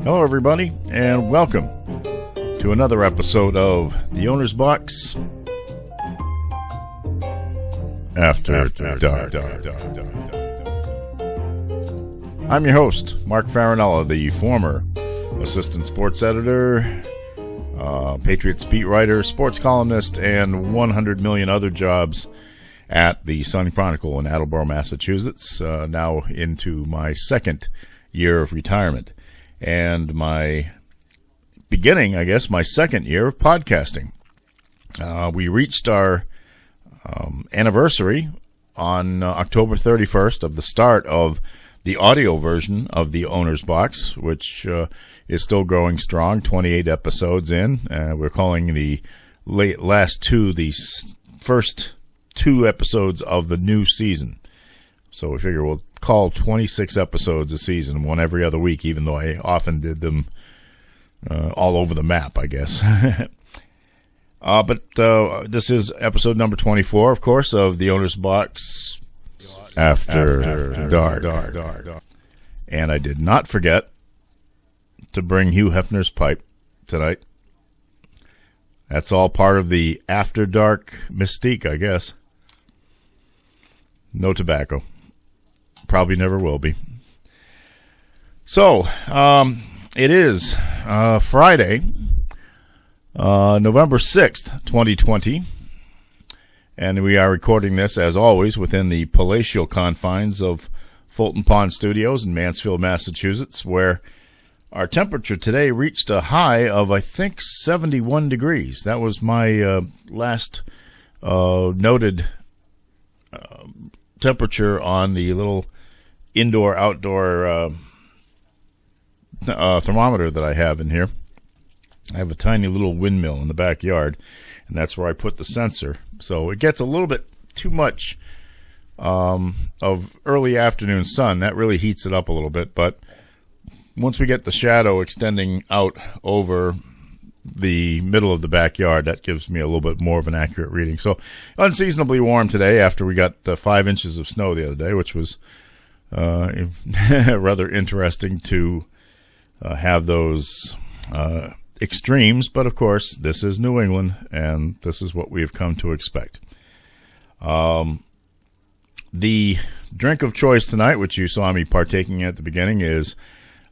Hello, everybody, and welcome to another episode of The Owner's Box After Dark. I'm your host, Mark Farinella, the former assistant sports editor, Patriots beat writer, sports columnist, and 100 million other jobs at the Sun Chronicle in Attleboro, Massachusetts, now into my second year of retirement. And my beginning, I guess, my second year of podcasting. We reached our anniversary on October 31st of the start of the audio version of the Owner's Box, which is still growing strong, 28 episodes in. We're calling the last two the first two episodes of the new season. So we figure we'll call 26 episodes a season, one every other week, even though I often did them all over the map, I guess. But this is episode number 24, of course, of the Owner's Box After Dark. And I did not forget to bring Hugh Hefner's pipe tonight. That's all part of the After Dark mystique, I guess. No tobacco. Probably never will be. So, it is Friday, November 6th, 2020, and we are recording this, as always, within the palatial confines of Fulton Pond Studios in Mansfield, Massachusetts, where our temperature today reached a high of, I think, 71 degrees. That was my last noted temperature on the little indoor-outdoor thermometer that I have in here. I have a tiny little windmill in the backyard, and that's where I put the sensor. So it gets a little bit too much of early afternoon sun. That really heats it up a little bit, but once we get the shadow extending out over the middle of the backyard, that gives me a little bit more of an accurate reading. So unseasonably warm today after we got 5 inches of snow the other day, which was rather interesting to have those extremes. But of course, this is New England, and this is what we have come to expect. The drink of choice tonight, which you saw me partaking at the beginning, is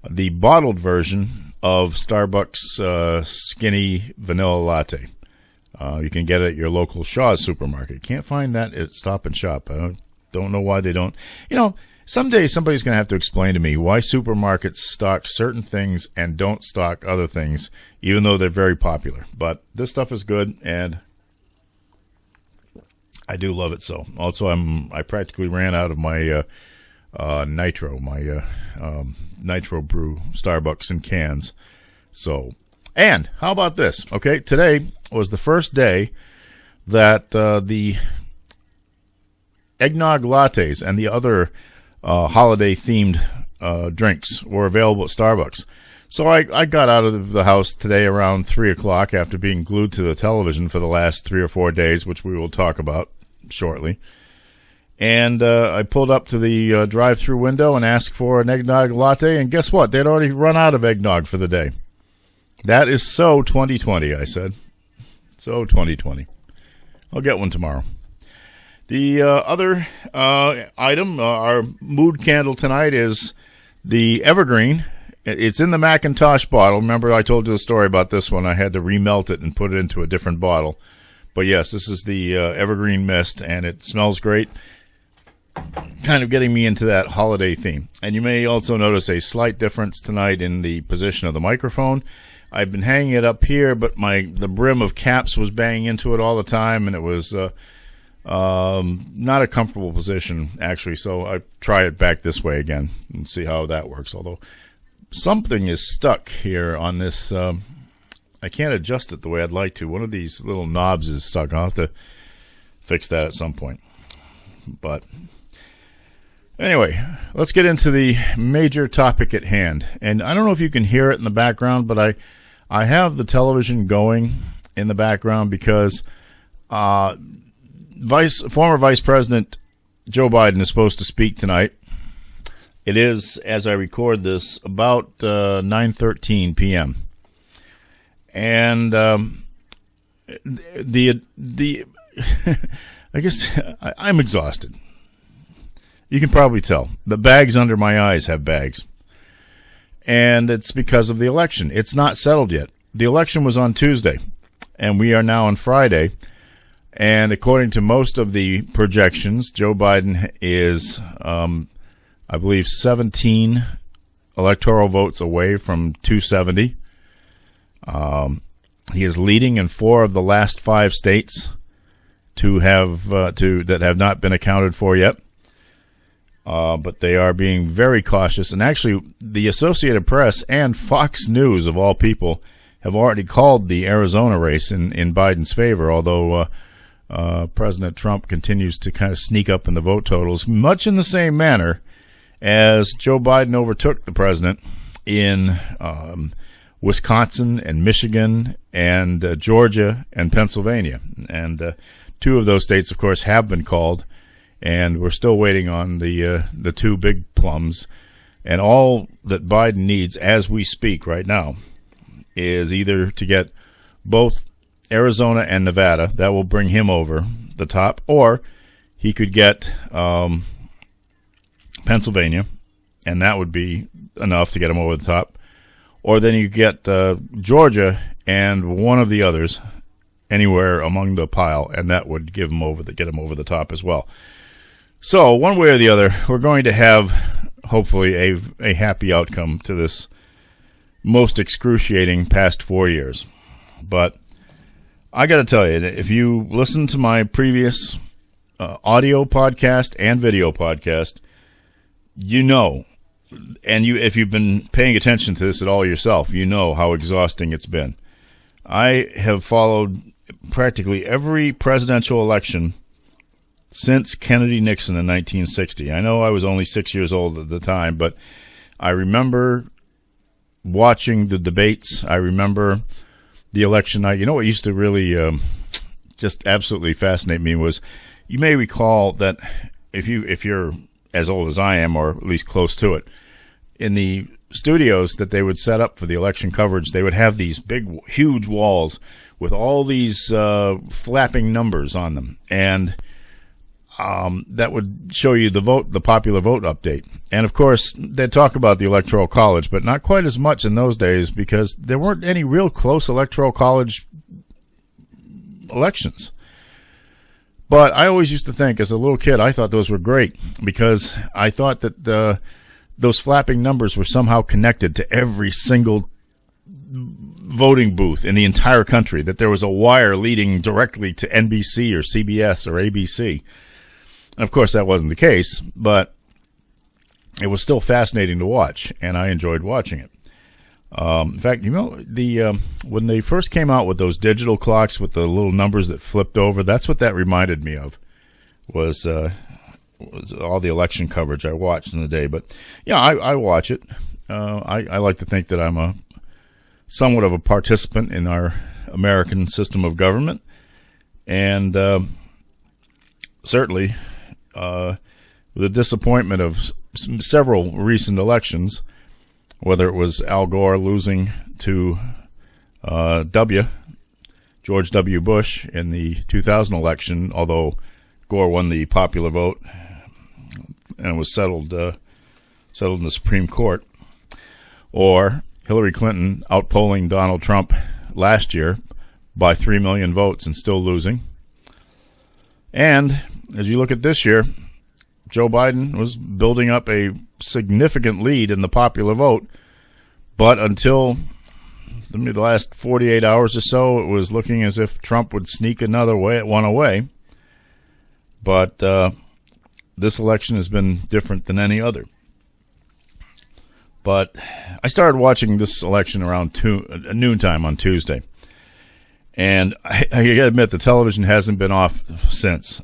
the bottled version of Starbucks skinny vanilla latte. You can get it at your local Shaw's supermarket. Can't find that at Stop and Shop. I don't know why they don't. You know, someday somebody's going to have to explain to me why supermarkets stock certain things and don't stock other things, even though they're very popular. But this stuff is good, and I do love it so. Also, I practically ran out of my nitro brew Starbucks in cans. So, and how about this? Okay, today was the first day that the eggnog lattes and the other holiday-themed drinks were available at Starbucks. So I got out of the house today around 3 o'clock after being glued to the television for the last 3 or 4 days, which we will talk about shortly. And I pulled up to the drive-through window and asked for an eggnog latte, and guess what? They'd already run out of eggnog for the day. That is so 2020, I said. So 2020. I'll get one tomorrow. The other item, our mood candle tonight, is the Evergreen. It's in the Macintosh bottle. Remember I told you the story about this one. I had to remelt it and put it into a different bottle. But yes, this is the Evergreen Mist, and it smells great. Kind of getting me into that holiday theme. And you may also notice a slight difference tonight in the position of the microphone. I've been hanging it up here, but the brim of caps was banging into it all the time, and it was not a comfortable position, actually. So I try it back this way again and see how that works. Although something is stuck here on this. I can't adjust it the way I'd like to. One of these little knobs is stuck. I'll have to fix that at some point. But anyway, let's get into the major topic at hand. And I don't know if you can hear it in the background, but I have the television going in the background because former Vice President Joe Biden is supposed to speak tonight It is, as I record this, about 9:13 p.m. And the I guess I'm exhausted. You can probably tell. The bags under my eyes have bags. And it's because of the election. It's not settled yet. The election was on Tuesday, and we are now on Friday. And according to most of the projections, Joe Biden is, I believe, 17 electoral votes away from 270. He is leading in 4 of the last 5 states that have not been accounted for yet. But they are being very cautious. And actually, the Associated Press and Fox News, of all people, have already called the Arizona race in Biden's favor, although President Trump continues to kind of sneak up in the vote totals, much in the same manner as Joe Biden overtook the president in Wisconsin and Michigan and Georgia and Pennsylvania. And 2 of those states, of course, have been called. And we're still waiting on the 2 big plums. And all that Biden needs as we speak right now is either to get both Arizona and Nevada. That will bring him over the top. Or he could get Pennsylvania, and that would be enough to get him over the top. Or then you get Georgia and one of the others anywhere among the pile, and that would get him over the top as well. So, one way or the other, we're going to have, hopefully, a happy outcome to this most excruciating past 4 years. But I got to tell you, if you listen to my previous audio podcast and video podcast, you know, and if you've been paying attention to this at all yourself, you know how exhausting it's been. I have followed practically every presidential election since Kennedy-Nixon in 1960. I know I was only 6 years old at the time, but I remember watching the debates. I remember the election night. You know what used to really just absolutely fascinate me was, you may recall that if you're as old as I am, or at least close to it, in the studios that they would set up for the election coverage, they would have these big, huge walls with all these flapping numbers on them, and that would show you the popular vote update. And of course, they'd talk about the Electoral College, but not quite as much in those days because there weren't any real close Electoral College elections. But I always used to think, as a little kid, I thought those were great because I thought that those flapping numbers were somehow connected to every single voting booth in the entire country, that there was a wire leading directly to NBC or CBS or ABC. And of course, that wasn't the case, but it was still fascinating to watch, and I enjoyed watching it. In fact, you know, when they first came out with those digital clocks with the little numbers that flipped over, that's what that reminded me of, was all the election coverage I watched in the day. But yeah, I watch it. I like to think that I'm somewhat of a participant in our American system of government, and certainly with the disappointment of several recent elections, whether it was Al Gore losing to George W. Bush in the 2000 election, although Gore won the popular vote and it was settled in the Supreme Court, or Hillary Clinton outpolling Donald Trump last year by 3 million votes and still losing. And as you look at this year, Joe Biden was building up a significant lead in the popular vote, but until the last 48 hours or so, it was looking as if Trump would sneak one away. But this election has been different than any other. But I started watching this election around noontime on Tuesday. And I gotta admit, the television hasn't been off since.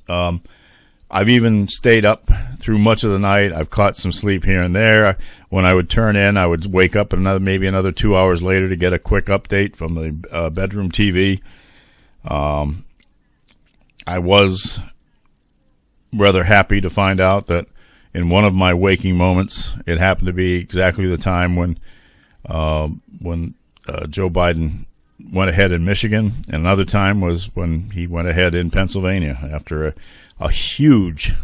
I've even stayed up through much of the night. I've caught some sleep here and there. When I would turn in, I would wake up maybe another 2 hours later to get a quick update from the bedroom TV. I was rather happy to find out that in one of my waking moments. It happened to be exactly the time when Joe Biden went ahead in Michigan, and another time was when he went ahead in Pennsylvania after a huge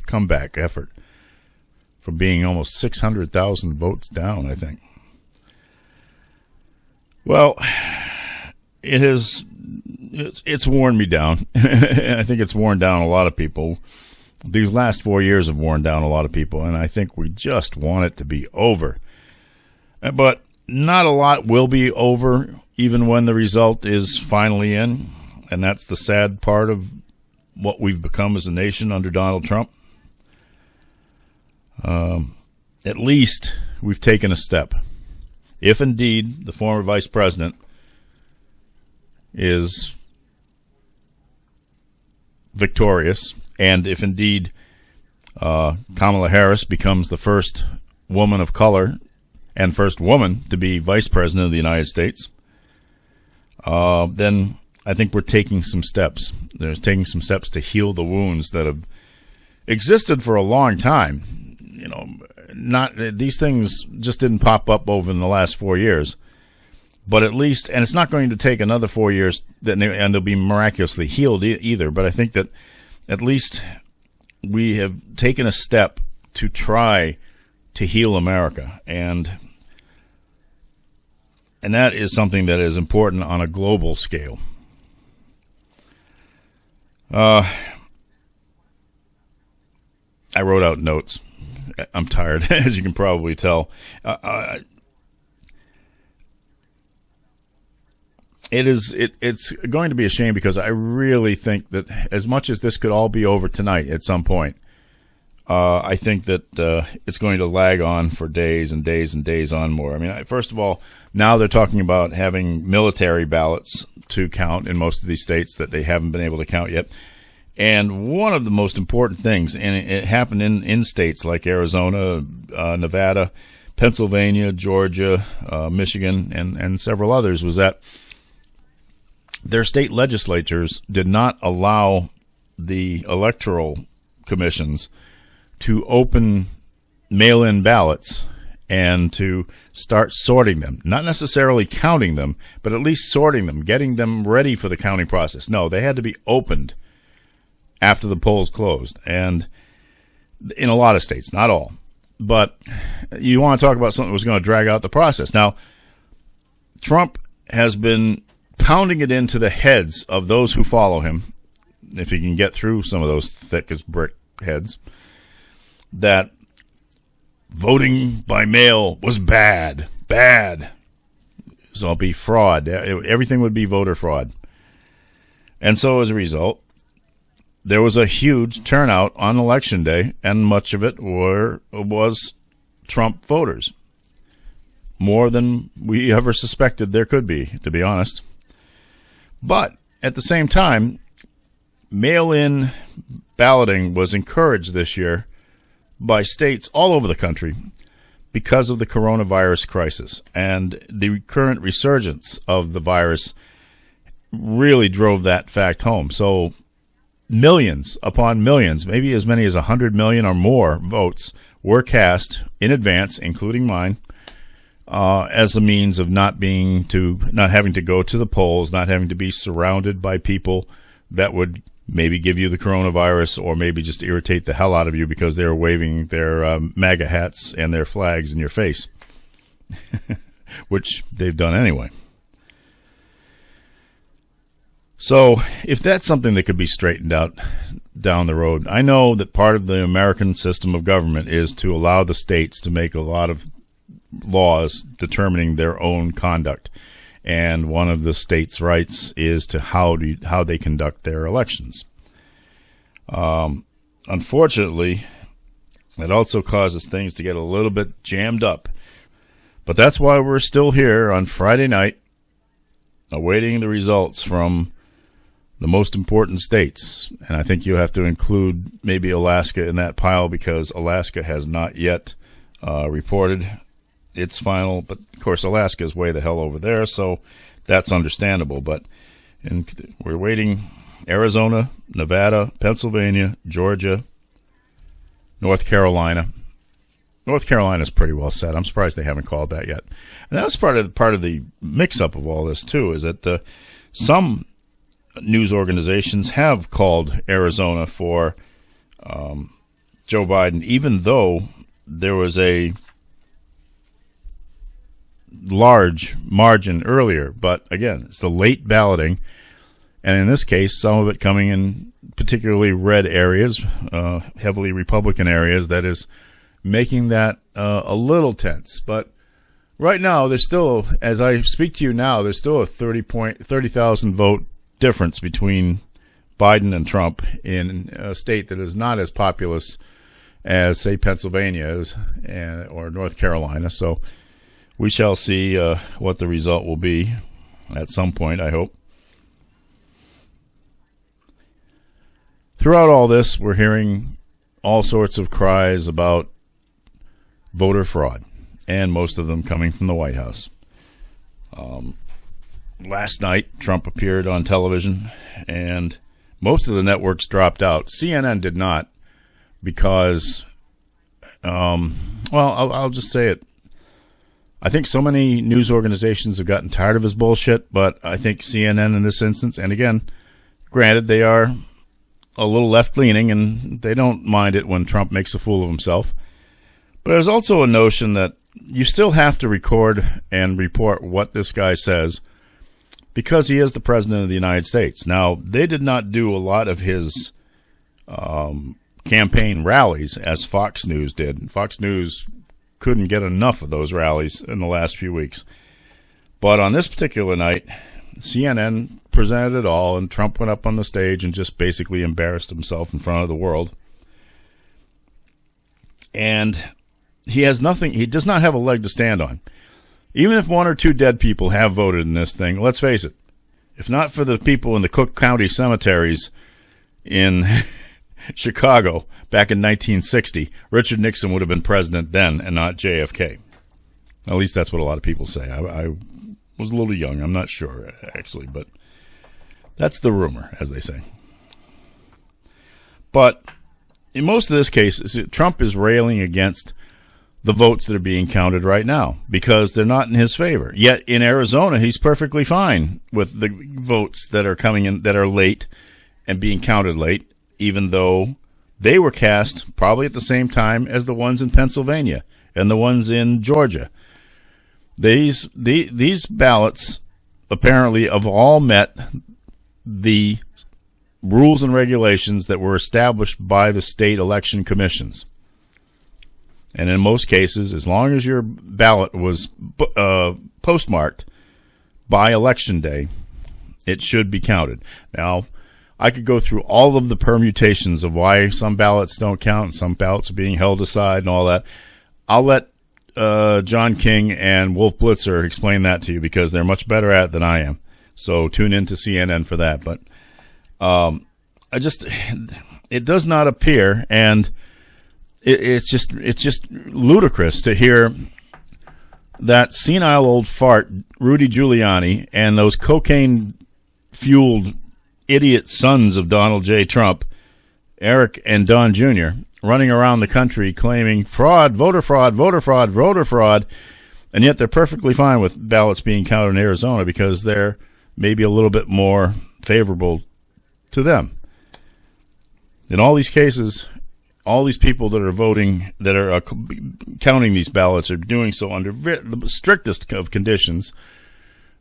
comeback effort from being almost 600,000 votes down, I think. Well, it's worn me down. I think it's worn down a lot of people. These last 4 years have worn down a lot of people, and I think we just want it to be over. But not a lot will be over, even when the result is finally in, and that's the sad part of what we've become as a nation under Donald Trump. At least we've taken a step. If indeed the former vice president is victorious, and if indeed Kamala Harris becomes the first woman of color and first woman to be vice president of the United States, then I think we're taking some steps. They're taking some steps to heal the wounds that have existed for a long time. You know, these things just didn't pop up over in the last 4 years. But at least, and it's not going to take another 4 years, and they'll be miraculously healed either. But I think that at least we have taken a step to try to heal America, and that is something that is important on a global scale. I wrote out notes. I'm tired, as you can probably tell. It's going to be a shame, because I really think that as much as this could all be over tonight at some point, I think that it's going to lag on for days and days and days on more. I mean, first of all, now they're talking about having military ballots to count in most of these states that they haven't been able to count yet. And one of the most important things, and it happened in states like Arizona, Nevada, Pennsylvania, Georgia, Michigan, and several others, was that their state legislatures did not allow the electoral commissions to open mail-in ballots and to start sorting them. Not necessarily counting them, but at least sorting them, getting them ready for the counting process. No, they had to be opened after the polls closed, and in a lot of states, not all. But you want to talk about something that was going to drag out the process. Now, Trump has been pounding it into the heads of those who follow him, if he can get through some of those thick as brick heads, that voting by mail was bad. So it'll be fraud. Everything would be voter fraud. And so as a result, there was a huge turnout on Election Day, and much of it was Trump voters. More than we ever suspected there could be, to be honest. But at the same time, mail-in balloting was encouraged this year by states all over the country because of the coronavirus crisis. And the current resurgence of the virus really drove that fact home. So millions upon millions, maybe as many as 100 million or more votes were cast in advance, including mine, as a means of not having to go to the polls, not having to be surrounded by people that would maybe give you the coronavirus, or maybe just irritate the hell out of you because they're waving their MAGA hats and their flags in your face, which they've done anyway. So if that's something that could be straightened out down the road, I know that part of the American system of government is to allow the states to make a lot of laws determining their own conduct. And one of the states' rights is to how they conduct their elections. Unfortunately, it also causes things to get a little bit jammed up. But that's why we're still here on Friday night, awaiting the results from the most important states. And I think you have to include maybe Alaska in that pile, because Alaska has not yet reported its final. But, of course, Alaska is way the hell over there, so that's understandable. But we're waiting Arizona, Nevada, Pennsylvania, Georgia, North Carolina. North Carolina's pretty well set. I'm surprised they haven't called that yet. And that's part of the mix-up of all this, too, is that some news organizations have called Arizona for Joe Biden, even though there was a large margin earlier. But, again, it's the late balloting, and in this case, some of it coming in particularly red areas, heavily Republican areas, that is making that a little tense. But right now, there's still, as I speak to you now, there's still a 30,000 vote difference between Biden and Trump in a state that is not as populous as, say, Pennsylvania is, or North Carolina. So we shall see what the result will be at some point, I hope. Throughout all this, we're hearing all sorts of cries about voter fraud, and most of them coming from the White House. Last night, Trump appeared on television, and most of the networks dropped out. CNN did not, because, I'll just say it. I think so many news organizations have gotten tired of his bullshit, but I think CNN in this instance, and again, granted, they are a little left-leaning, and they don't mind it when Trump makes a fool of himself. But there's also a notion that you still have to record and report what this guy says because he is the president of the United States. Now, they did not do a lot of his campaign rallies as Fox News did. Fox News couldn't get enough of those rallies in the last few weeks. But on this particular night, CNN presented it all, and Trump went up on the stage and just basically embarrassed himself in front of the world. And he has nothing, he does not have a leg to stand on. Even if one or two dead people have voted in this thing, let's face it, if not for the people in the Cook County cemeteries in Chicago back in 1960, Richard Nixon would have been president then and not JFK. At least that's what a lot of people say. I was a little young, I'm not sure actually, but that's the rumor, as they say. But in most of this case, Trump is railing against the votes that are being counted right now because they're not in his favor. Yet in Arizona, he's perfectly fine with the votes that are coming in that are late and being counted late, even though they were cast probably at the same time as the ones in Pennsylvania and the ones in Georgia. These ballots apparently have all met the rules and regulations that were established by the state election commissions. And in most cases, as long as your ballot was postmarked by Election Day, it should be counted. Now, I could go through all of the permutations of why some ballots don't count and some ballots are being held aside and all that. I'll let John King and Wolf Blitzer explain that to you because they're much better at it than I am. So tune in to CNN for that. But it does not appear, and it's just ludicrous to hear that senile old fart Rudy Giuliani and those cocaine-fueled idiot sons of Donald J. Trump, Eric and Don Jr., running around the country claiming fraud, voter fraud, voter fraud, voter fraud, and yet they're perfectly fine with ballots being counted in Arizona because they're maybe a little bit more favorable to them. In all these cases, all these people that are voting, that are counting these ballots, are doing so under the strictest of conditions.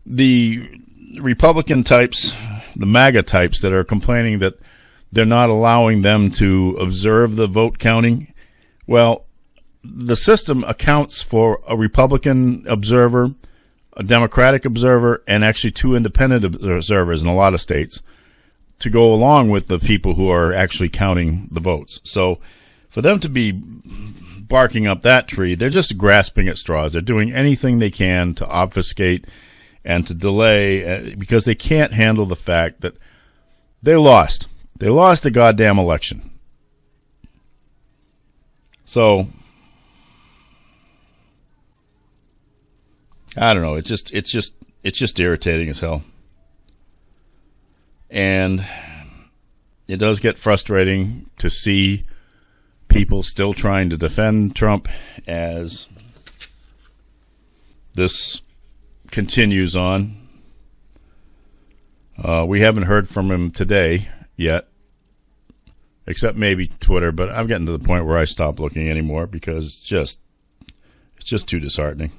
The Republican types, the MAGA types that are complaining that they're not allowing them to observe the vote counting, well, the system accounts for a Republican observer, a Democratic observer, and actually two independent observers in a lot of states to go along with the people who are actually counting the votes. So for them to be barking up that tree, they're just grasping at straws. They're doing anything they can to obfuscate and to delay because they can't handle the fact that they lost. They lost the goddamn election. So I don't know. It's just irritating as hell. And it does get frustrating to see people still trying to defend Trump as this continues on. We haven't heard from him today yet, except maybe Twitter, but I'm getting to the point where I stop looking anymore because it's just too disheartening.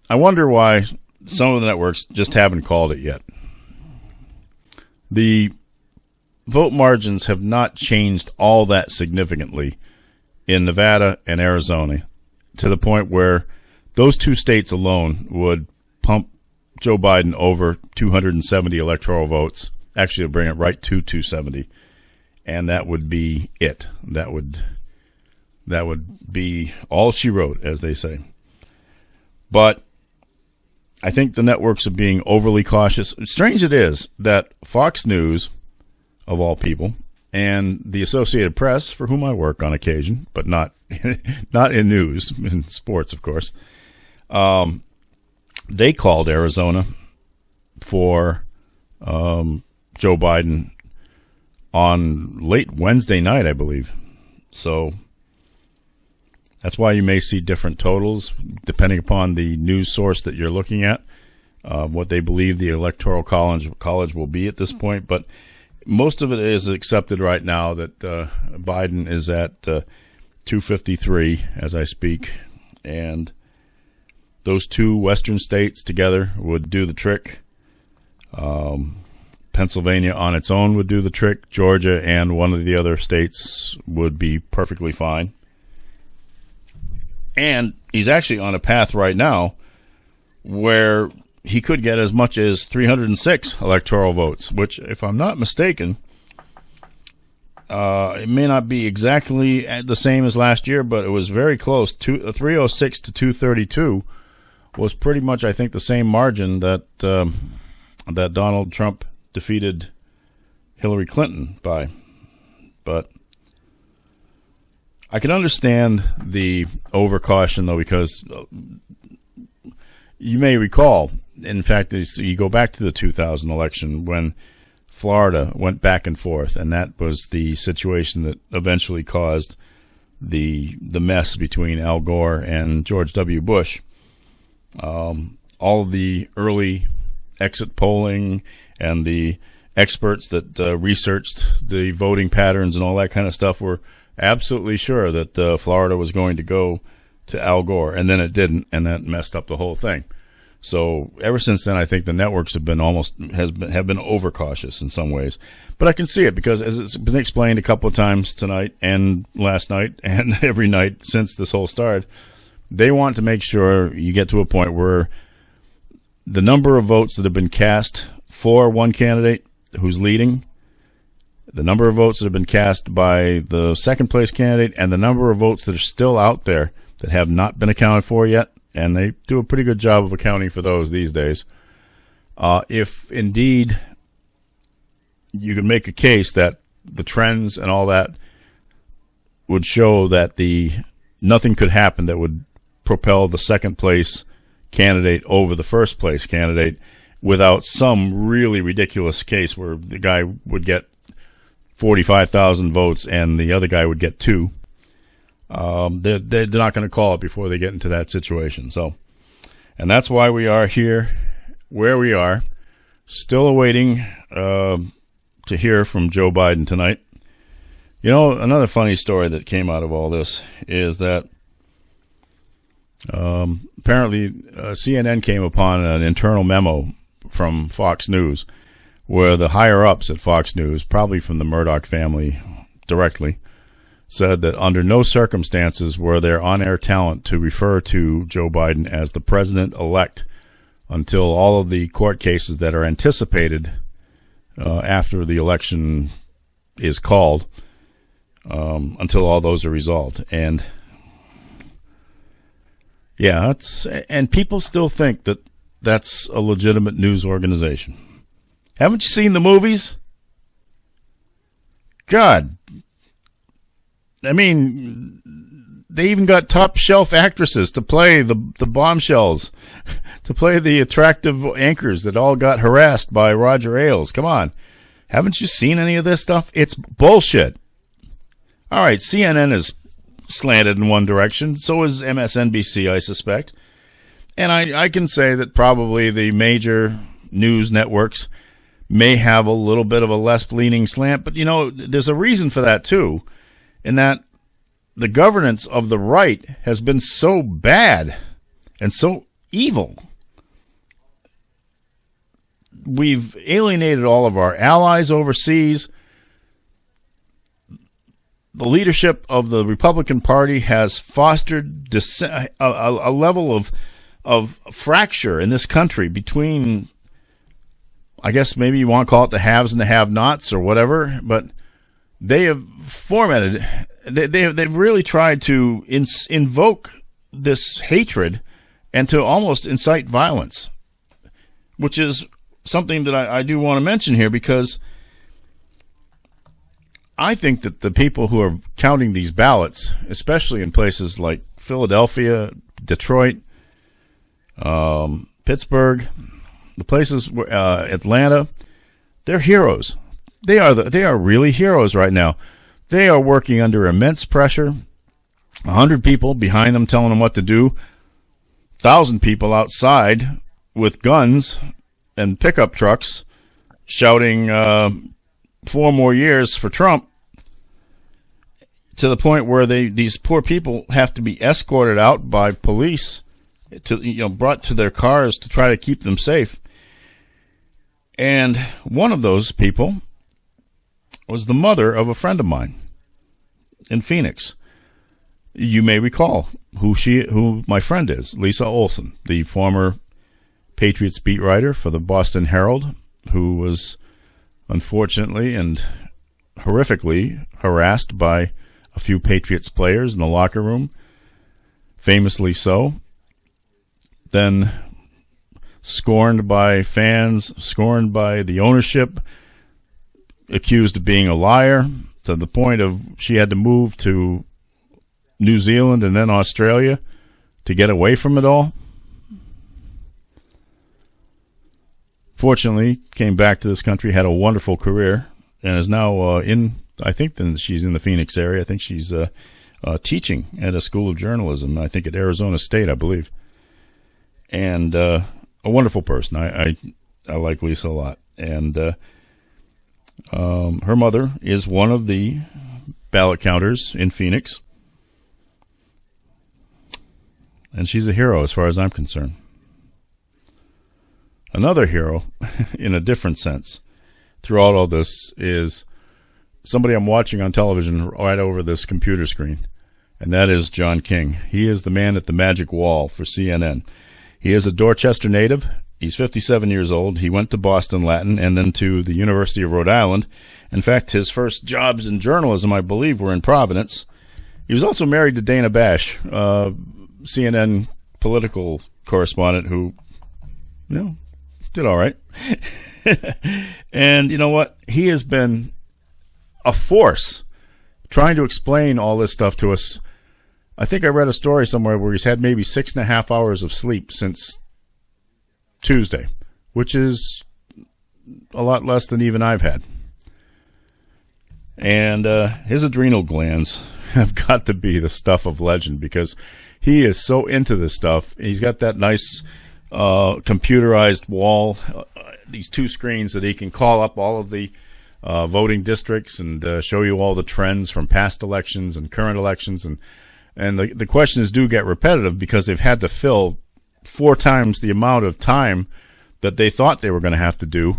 I wonder why some of the networks just haven't called it yet. The vote margins have not changed all that significantly in Nevada and Arizona to the point where those two states alone would pump Joe Biden over 270 electoral votes. Actually, it'll bring it right to 270. And that would be it. That would be all she wrote, as they say. But I think the networks are being overly cautious. Strange it is that Fox News, of all people, and the Associated Press, for whom I work on occasion, but not in news, in sports, of course, they called Arizona for Joe Biden on late Wednesday night, I believe. So that's why you may see different totals depending upon the news source that you're looking at, what they believe the Electoral College will be at this point. But most of it is accepted right now that Biden is at 253 as I speak. And those two western states together would do the trick. Pennsylvania on its own would do the trick. Georgia and one of the other states would be perfectly fine. And he's actually on a path right now where he could get as much as 306 electoral votes, which, if I'm not mistaken, it may not be exactly the same as last year, but it was very close. 306 to 232 was pretty much, I think, the same margin that that Donald Trump defeated Hillary Clinton by. But I can understand the overcaution, though, because you may recall, in fact, you go back to the 2000 election when Florida went back and forth, and that was the situation that eventually caused the mess between Al Gore and George W. Bush. All of the early exit polling and the experts that researched the voting patterns and all that kind of stuff were absolutely sure that Florida was going to go to Al Gore, and then it didn't, and that messed up the whole thing. So ever since then, I think the networks have been overcautious in some ways. But I can see it because, as it's been explained a couple of times tonight and last night and every night since this whole started, they want to make sure you get to a point where the number of votes that have been cast for one candidate who's leading, the number of votes that have been cast by the second place candidate, and the number of votes that are still out there that have not been accounted for yet, and they do a pretty good job of accounting for those these days. If indeed you can make a case that the trends and all that would show that nothing could happen that would propel the second place candidate over the first place candidate without some really ridiculous case where the guy would get 45,000 votes and the other guy would get 2. They're not going to call it before they get into that situation. So, and that's why we are here where we are, still awaiting to hear from Joe Biden tonight. You know, another funny story that came out of all this is that apparently CNN came upon an internal memo from Fox News where the higher-ups at Fox News, probably from the Murdoch family directly, said that under no circumstances were there on-air talent to refer to Joe Biden as the president-elect until all of the court cases that are anticipated after the election is called, until all those are resolved. And yeah, and people still think that that's a legitimate news organization. Haven't you seen the movies? God. I mean, they even got top shelf actresses to play the bombshells, to play the attractive anchors that all got harassed by Roger Ailes. Come on. Haven't you seen any of this stuff? It's bullshit. All right, CNN is slanted in one direction. So is MSNBC, I suspect. And I can say that probably the major news networks may have a little bit of a left-leaning slant. But, there's a reason for that, too, in that the governance of the right has been so bad and so evil. We've alienated all of our allies overseas. The leadership of the Republican Party has fostered a level of fracture in this country between, I guess maybe you want to call it the haves and the have-nots or whatever, but they have formatted, they've really tried to invoke this hatred and to almost incite violence, which is something that I do want to mention here, because I think that the people who are counting these ballots, especially in places like Philadelphia, Detroit, Pittsburgh, the places Atlanta, they're heroes. They are really heroes right now. They are working under immense pressure. 100 people behind them telling them what to do. 1,000 people outside with guns and pickup trucks shouting 4 more years for Trump, to the point where these poor people have to be escorted out by police, brought to their cars to try to keep them safe. And one of those people was the mother of a friend of mine in Phoenix. You may recall who my friend is, Lisa Olson, the former Patriots beat writer for the Boston Herald, who was unfortunately and horrifically harassed by a few Patriots players in the locker room, famously so. Then scorned by fans, scorned by the ownership, accused of being a liar, to the point of she had to move to New Zealand and then Australia to get away from it all. Fortunately, came back to this country, had a wonderful career, and is now I think she's in the Phoenix area. I think she's teaching at a school of journalism, I think at Arizona State, I believe. And a wonderful person. I like Lisa a lot. And her mother is one of the ballot counters in Phoenix. And she's a hero as far as I'm concerned. Another hero, in a different sense, throughout all this is somebody I'm watching on television right over this computer screen, and that is John King. He is the man at the magic wall for CNN. He is a Dorchester native. He's 57 years old. He went to Boston Latin and then to the University of Rhode Island. In fact, his first jobs in journalism, I believe, were in Providence. He was also married to Dana Bash, CNN political correspondent who, did all right. And you know what? He has been a force trying to explain all this stuff to us. I think I read a story somewhere where he's had maybe 6.5 hours of sleep since Tuesday, which is a lot less than even I've had. And his adrenal glands have got to be the stuff of legend, because he is so into this stuff. He's got that nice computerized wall, these 2 screens that he can call up all of the voting districts and show you all the trends from past elections and current elections. And the questions do get repetitive because they've had to fill 4 times the amount of time that they thought they were going to have to do.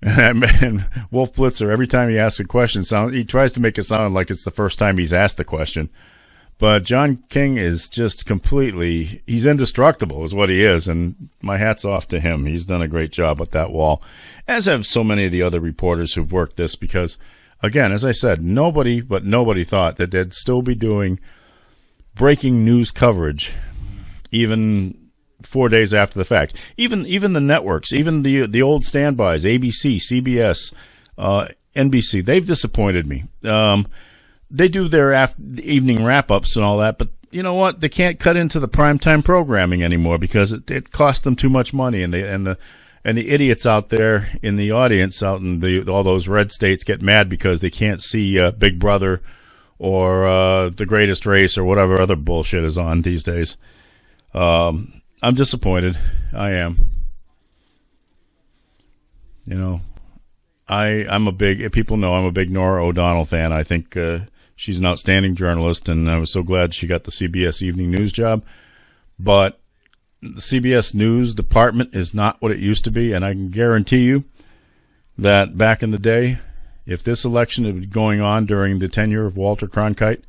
And Wolf Blitzer, every time he asks a question, he tries to make it sound like it's the first time he's asked the question. But John King is just he's indestructible is what he is, and my hat's off to him. He's done a great job with that wall, as have so many of the other reporters who've worked this, because, again, as I said, nobody thought that they'd still be doing breaking news coverage even 4 days after the fact. Even the networks, even the old standbys, ABC, CBS, NBC, they've disappointed me. They do their evening wrap-ups and all that, but you know what? They can't cut into the primetime programming anymore because it costs them too much money, and And the idiots out there in the audience, out in all those red states, get mad because they can't see Big Brother or The Greatest Race or whatever other bullshit is on these days. I'm disappointed. I am. You know, I'm a big, people know I'm a big Norah O'Donnell fan. I think she's an outstanding journalist, and I was so glad she got the CBS Evening News job. But the CBS News department is not what it used to be, and I can guarantee you that back in the day, if this election had been going on during the tenure of Walter Cronkite,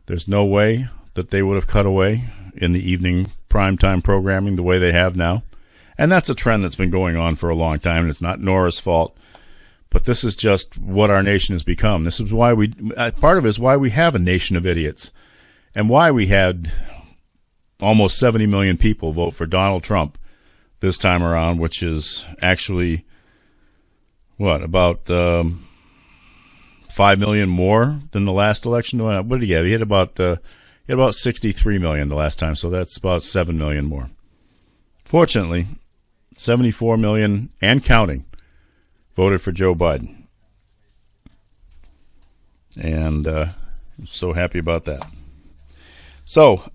there's no way that they would have cut away in the evening primetime programming the way they have now. And that's a trend that's been going on for a long time, and it's not Nora's fault. But this is just what our nation has become. This is why part of it is why we have a nation of idiots, and why we had almost 70 million people vote for Donald Trump this time around, which is actually, about 5 million more than the last election? What did he get? He had about 63 million the last time, so that's about 7 million more. Fortunately, 74 million and counting voted for Joe Biden. And I'm so happy about that. So,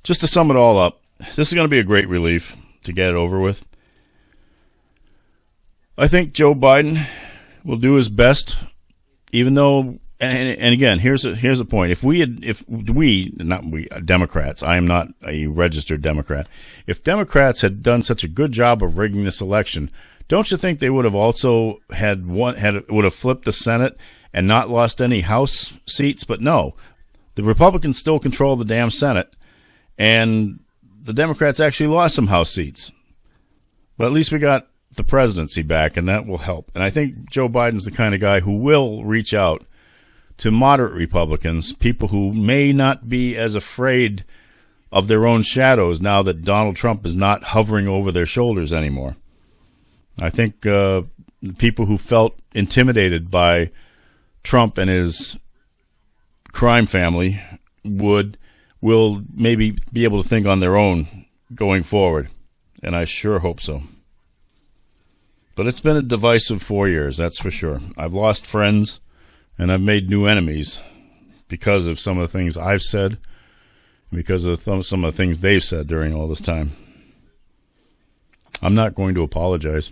just to sum it all up, this is going to be a great relief to get it over with. I think Joe Biden will do his best, even though, and again, here's a point. If we, Democrats, I am not a registered Democrat. If Democrats had done such a good job of rigging this election, don't you think they would have also would have flipped the Senate and not lost any House seats? But no, the Republicans still control the damn Senate, and the Democrats actually lost some House seats. But at least we got the presidency back, and that will help. And I think Joe Biden's the kind of guy who will reach out to moderate Republicans, people who may not be as afraid of their own shadows now that Donald Trump is not hovering over their shoulders anymore. I think people who felt intimidated by Trump and his crime family will maybe be able to think on their own going forward, and I sure hope so. But it's been a divisive 4 years, that's for sure. I've lost friends, and I've made new enemies because of some of the things I've said, and because of some of the things they've said during all this time. I'm not going to apologize.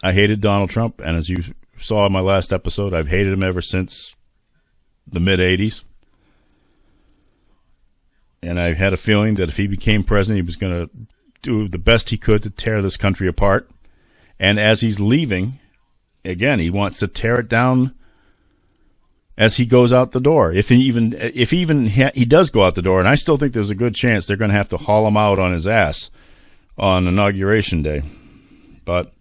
I hated Donald Trump, and as you saw in my last episode, I've hated him ever since the mid-'80s. And I had a feeling that if he became president, he was going to do the best he could to tear this country apart. And as he's leaving, again, he wants to tear it down as he goes out the door. If he does go out the door, and I still think there's a good chance they're going to have to haul him out on his ass on Inauguration Day. But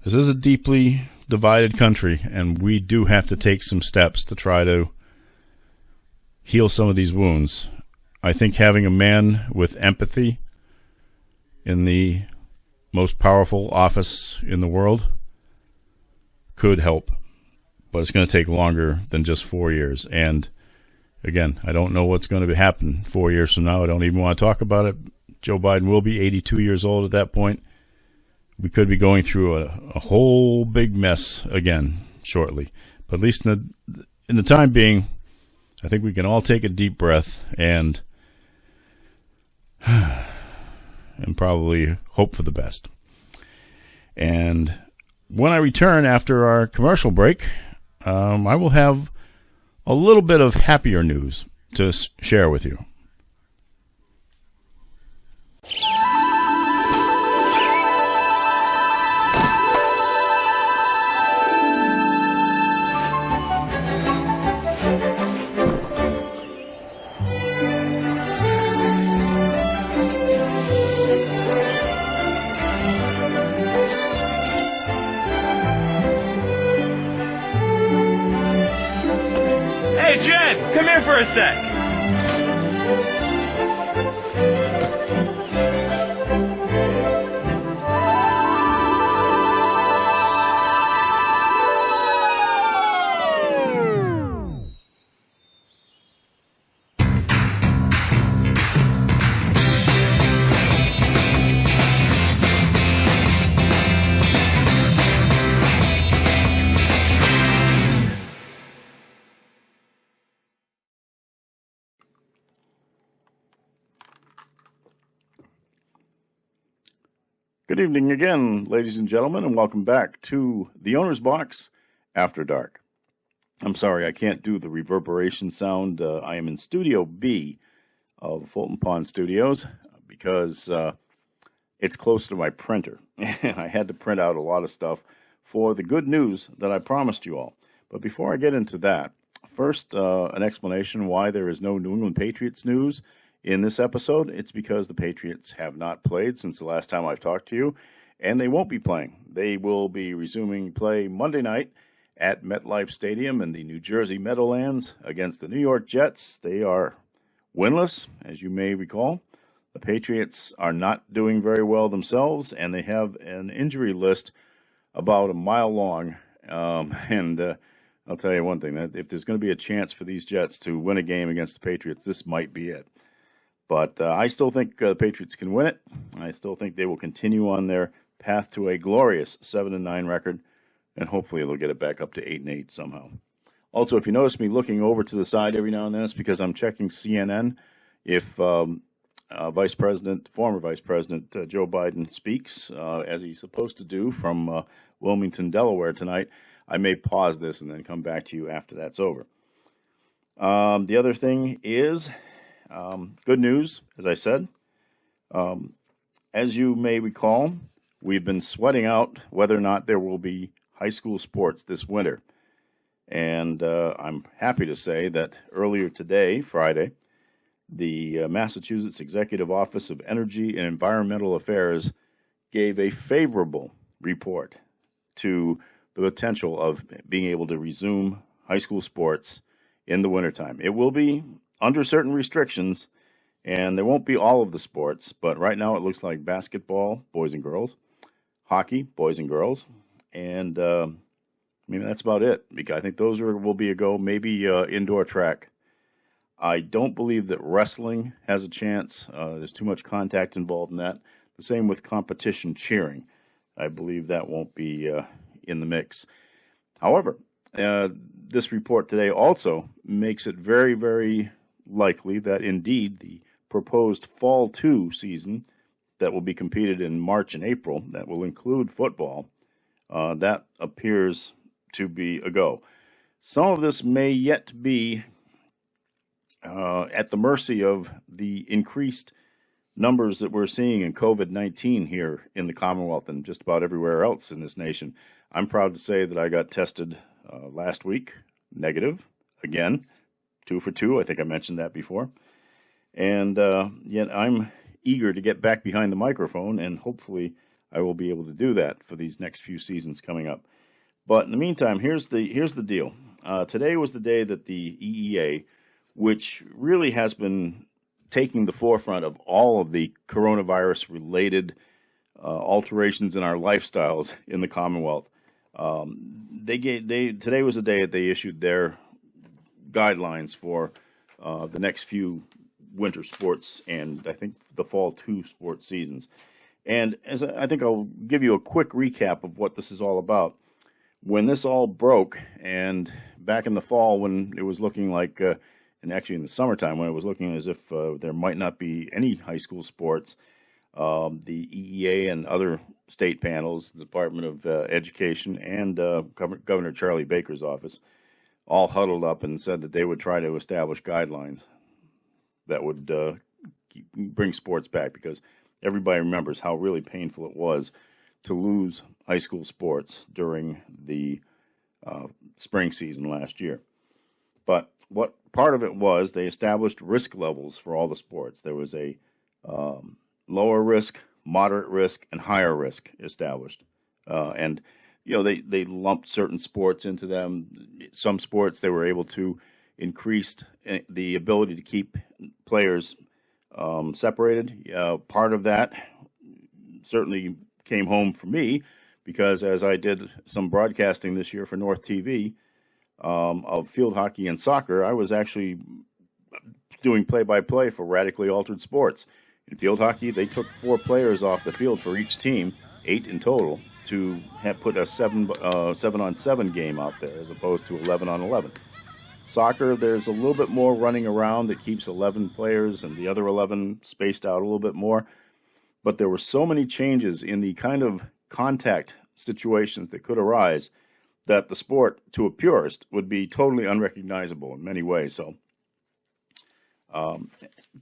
this is a deeply divided country, and we do have to take some steps to try to heal some of these wounds. I think having a man with empathy in the most powerful office in the world could help, but it's going to take longer than just 4 years. And again, I don't know what's going to happen 4 years from now. I don't even want to talk about it. Joe Biden will be 82 years old at that point. We could be going through a whole big mess again shortly. But at least in the time being, I think we can all take a deep breath and probably hope for the best. And when I return after our commercial break, I will have a little bit of happier news to share with you. Hey, Jen, come here for a sec. Good evening again, ladies and gentlemen, and welcome back to the Owner's Box After Dark. I'm sorry I can't do the reverberation sound. I am in Studio B of Fulton Pond Studios because it's close to my printer. I had to print out a lot of stuff for the good news that I promised you all. But before I get into that, first, an explanation why there is no New England Patriots news in this episode. It's because the Patriots have not played since the last time I've talked to you, and they won't be playing. They will be resuming play Monday night at MetLife Stadium in the New Jersey Meadowlands against the New York Jets. They are winless, as you may recall. The Patriots are not doing very well themselves, and they have an injury list about a mile long. I'll tell you one thing, that if there's going to be a chance for these Jets to win a game against the Patriots, this might be it. But I still think the Patriots can win it. I still think they will continue on their path to a glorious 7-9 record, and hopefully they'll get it back up to 8-8 somehow. Also, if you notice me looking over to the side every now and then, it's because I'm checking CNN. If former Vice President Joe Biden speaks, as he's supposed to do from Wilmington, Delaware tonight, I may pause this and then come back to you after that's over. The other thing is good news, as I said. As you may recall, we've been sweating out whether or not there will be high school sports this winter. And I'm happy to say that earlier today, Friday, the Massachusetts Executive Office of Energy and Environmental Affairs gave a favorable report to the potential of being able to resume high school sports in the wintertime. It will be under certain restrictions, and there won't be all of the sports, but right now it looks like basketball, boys and girls, hockey, boys and girls, and maybe that's about it. Because I think those will be a go, maybe indoor track. I don't believe that wrestling has a chance. There's too much contact involved in that. The same with competition cheering. I believe that won't be in the mix. However, this report today also makes it very, very likely that indeed the proposed Fall 2 season that will be competed in March and April, that will include football, that appears to be a go. Some of this may yet be at the mercy of the increased numbers that we're seeing in COVID-19 here in the Commonwealth and just about everywhere else in this nation. I'm proud to say that I got tested last week, negative, again, 2 for 2. I think I mentioned that before. And yet I'm eager to get back behind the microphone, and hopefully I will be able to do that for these next few seasons coming up. But in the meantime, here's the deal. Today was the day that the EEA, which really has been taking the forefront of all of the coronavirus-related alterations in our lifestyles in the Commonwealth, today was the day that they issued their guidelines for the next few winter sports and I think the Fall 2 sports seasons. And as I think I'll give you a quick recap of what this is all about. When this all broke, and back in the fall when it was looking like, and actually in the summertime when it was looking as if there might not be any high school sports, the EEA and other state panels, the Department of Education, and Governor Charlie Baker's office all huddled up and said that they would try to establish guidelines that would bring sports back, because everybody remembers how really painful it was to lose high school sports during the spring season last year. But what part of it was, they established risk levels for all the sports. There was a lower risk, moderate risk, and higher risk established. And they lumped certain sports into them. Some sports they were able to increase the ability to keep players separated. Part of that certainly came home for me, because as I did some broadcasting this year for North TV of field hockey and soccer, I was actually doing play-by-play for radically altered sports. In field hockey, they took 4 players off the field for each team, 8 in total, to have put a 7-on-7 game out there as opposed to 11-on-11. Soccer, there's a little bit more running around that keeps 11 players and the other 11 spaced out a little bit more. but there were so many changes in the kind of contact situations that could arise that the sport, to a purist, would be totally unrecognizable in many ways. So,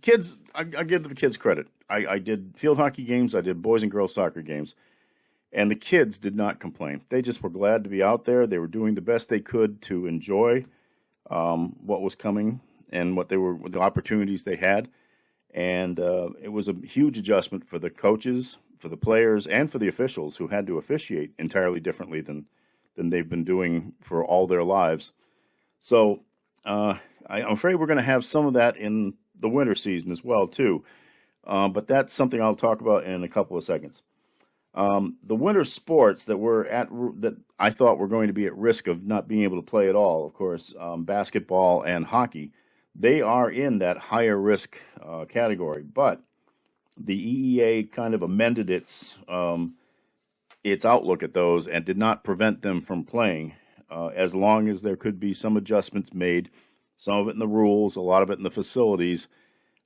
kids, I give the kids credit. I did field hockey games, I did boys and girls soccer games, and the kids did not complain. They just were glad to be out there. They were doing the best they could to enjoy what was coming and the opportunities they had. And it was a huge adjustment for the coaches, for the players, and for the officials who had to officiate entirely differently than they've been doing for all their lives. So I'm afraid we're going to have some of that in the winter season as well, too. But that's something I'll talk about in a couple of seconds. The winter sports that I thought were going to be at risk of not being able to play at all, of course, basketball and hockey, they are in that higher risk category. But the EEA kind of amended its outlook at those and did not prevent them from playing, as long as there could be some adjustments made, some of it in the rules, a lot of it in the facilities,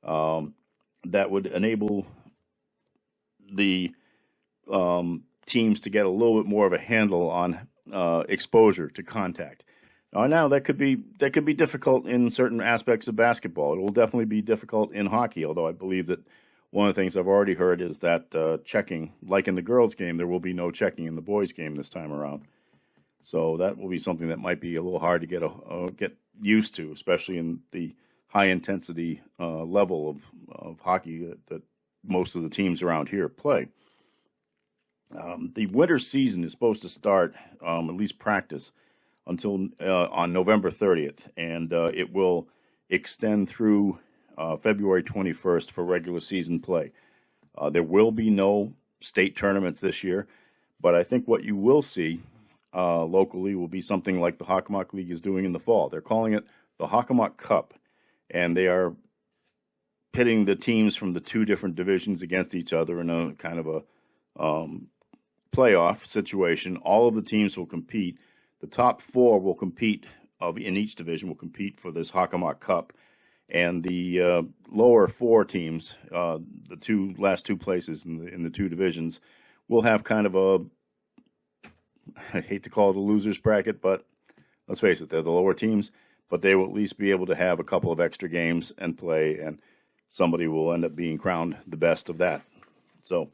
that would enable the teams to get a little bit more of a handle on exposure to contact. Now that could be difficult in certain aspects of basketball. It will definitely be difficult in hockey, although I believe that one of the things I've already heard is that checking, like in the girls' game, there will be no checking in the boys' game this time around. So that will be something that might be a little hard to get used to, especially in the high intensity level of hockey that most of the teams around here play. The winter season is supposed to start, at least practice, until on November 30th, and it will extend through February 21st for regular season play. There will be no state tournaments this year, but I think what you will see locally will be something like the Hockomock League is doing in the fall. They're calling it the Hockomock Cup, and they are pitting the teams from the two different divisions against each other in a kind of a playoff situation. All of the teams will compete. The top four will compete in each division will compete for this Hockomock Cup, and the lower four teams, the last two places in the two divisions, will have kind of I hate to call it a loser's bracket, but let's face it, they're the lower teams, but they will at least be able to have a couple of extra games and play, and somebody will end up being crowned the best of that. So,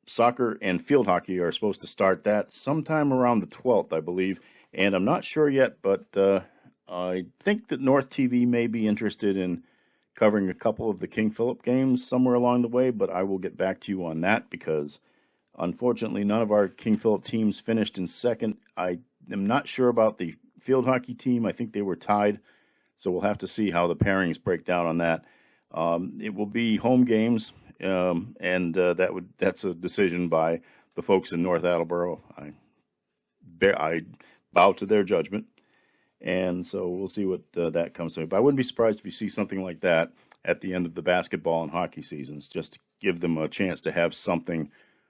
soccer and field hockey are supposed to start that sometime around the 12th, I believe. And I'm not sure yet, but I think that North TV may be interested in covering a couple of the King Philip games somewhere along the way, but I will get back to you on that because, unfortunately, none of our King Philip teams finished in second. I am not sure about the field hockey team. I think they were tied, so we'll have to see how the pairings break down on that. It will be home games. And that's a decision by the folks in North Attleboro. I bow to their judgment, and so we'll see what that comes to. But I wouldn't be surprised if you see something like that at the end of the basketball and hockey seasons, just to give them a chance to have something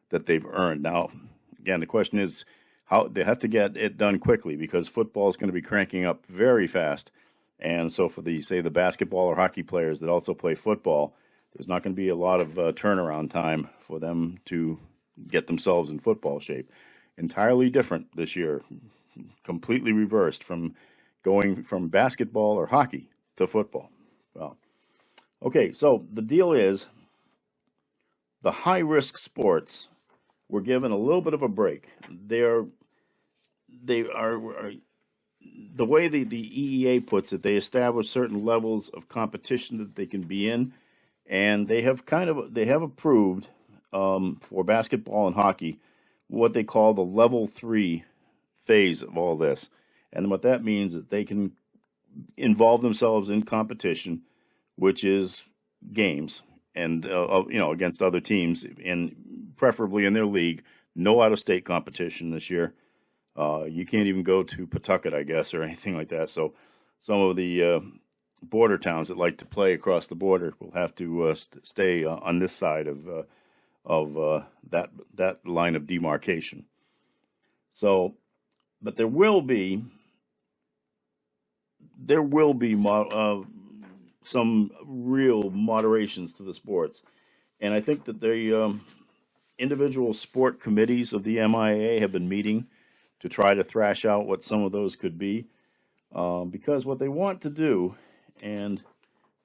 that they've earned. Now, again, the question is how they have to get it done quickly because football is going to be cranking up very fast, and so for the basketball or hockey players that also play football, there's not going to be a lot of turnaround time for them to get themselves in football shape. Entirely different this year, completely reversed from going from basketball or hockey to football. Well, okay, so the deal is the high-risk sports were given a little bit of a break. They are the way the EEA puts it, they establish certain levels of competition that they can be in. And they have approved for basketball and hockey what they call the level 3 phase of all this. And what that means is they can involve themselves in competition, which is games, and against other teams, and preferably in their league. No out-of-state competition this year. You can't even go to Pawtucket, I guess, or anything like that. So some of the border towns that like to play across the border will have to stay on this side of that line of demarcation. So, but there will be some real moderations to the sports, And I think that the individual sport committees of the MIAA have been meeting to try to thrash out what some of those could be, because what they want to do, and